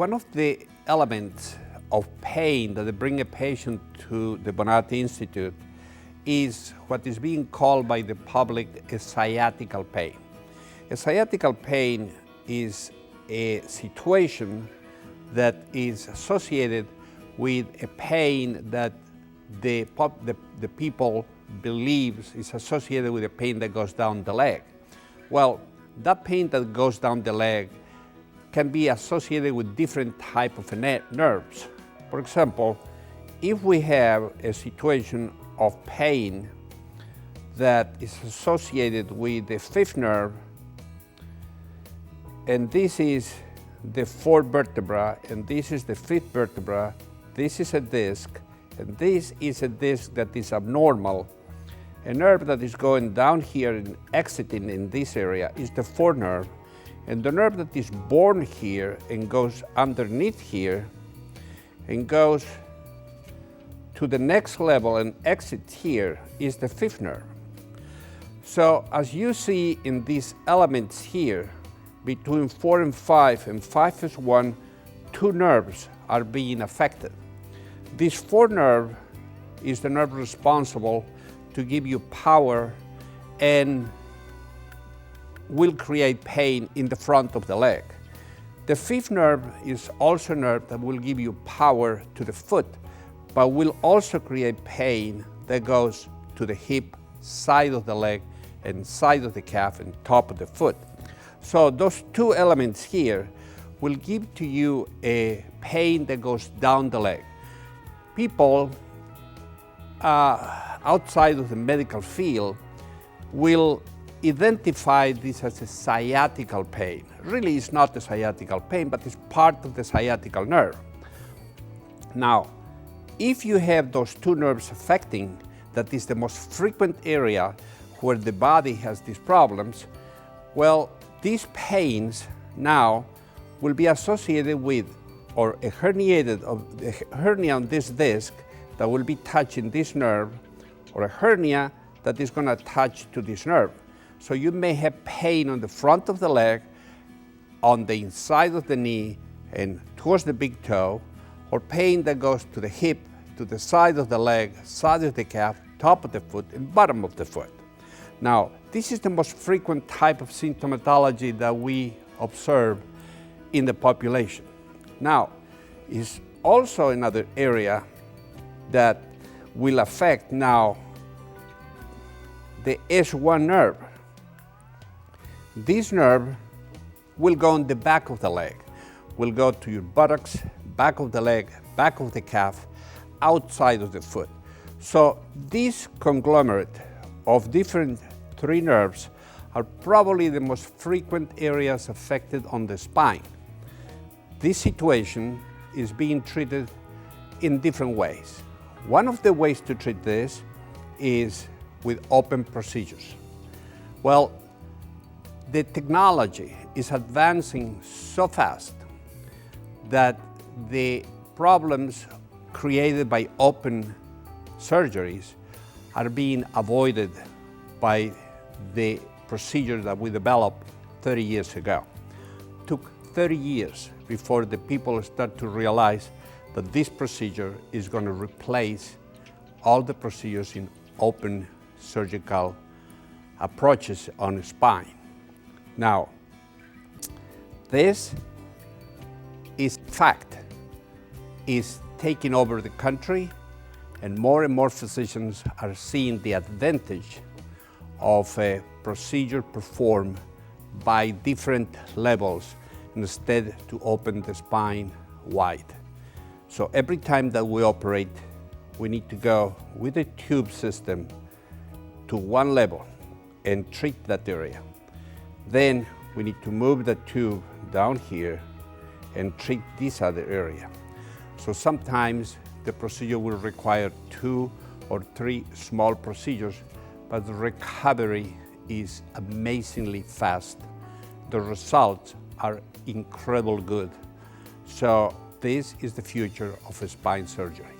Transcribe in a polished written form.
One of the elements of pain that bring a patient to the Bonati Institute is what is being called by the public a sciatical pain. A sciatical pain is a situation that is associated with a pain that the people believes is associated with a pain that goes down the leg. Well, that pain that goes down the leg can be associated with different type of nerves. For example, if we have a situation of pain that is associated with the fifth nerve, and this is the fourth vertebra, and this is the fifth vertebra, this is a disc, and this is a disc that is abnormal. A nerve that is going down here and exiting in this area is the fourth nerve, and the nerve that is born here and goes underneath here and goes to the next level and exits here is the fifth nerve. So as you see in these elements here, between 4 and 5 and 5 is 1, 2 nerves are being affected. This fourth nerve is the nerve responsible to give you power and will create pain in the front of the leg. The fifth nerve is also a nerve that will give you power to the foot, but will also create pain that goes to the hip, side of the leg, and side of the calf and top of the foot. So those two elements here will give to you a pain that goes down the leg. People outside of the medical field will identify this as a sciatical pain. Really, it's not a sciatical pain, but it's part of the sciatical nerve. Now, if you have those two nerves affecting, that is the most frequent area where the body has these problems, well, these pains now will be associated with or a herniated hernia on this disc that will be touching this nerve, or a hernia that is going to attach to this nerve. So you may have pain on the front of the leg, on the inside of the knee, and towards the big toe, or pain that goes to the hip, to the side of the leg, side of the calf, top of the foot, and bottom of the foot. Now, this is the most frequent type of symptomatology that we observe in the population. Now, is also another area that will affect now the S1 nerve. This nerve will go on the back of the leg, will go to your buttocks, back of the leg, back of the calf, outside of the foot. So this conglomerate of different 3 nerves are probably the most frequent areas affected on the spine. This situation is being treated in different ways. One of the ways to treat this is with open procedures. Well, the technology is advancing so fast that the problems created by open surgeries are being avoided by the procedure that we developed 30 years ago. It took 30 years before the people start to realize that this procedure is going to replace all the procedures in open surgical approaches on the spine. Now, this is fact, is taking over the country, and more physicians are seeing the advantage of a procedure performed by different levels instead to open the spine wide. So every time that we operate, we need to go with a tube system to one level and treat that area. Then we need to move the tube down here and treat this other area. So sometimes the procedure will require 2 or 3 small procedures, but the recovery is amazingly fast. The results are incredibly good. So this is the future of spine surgery.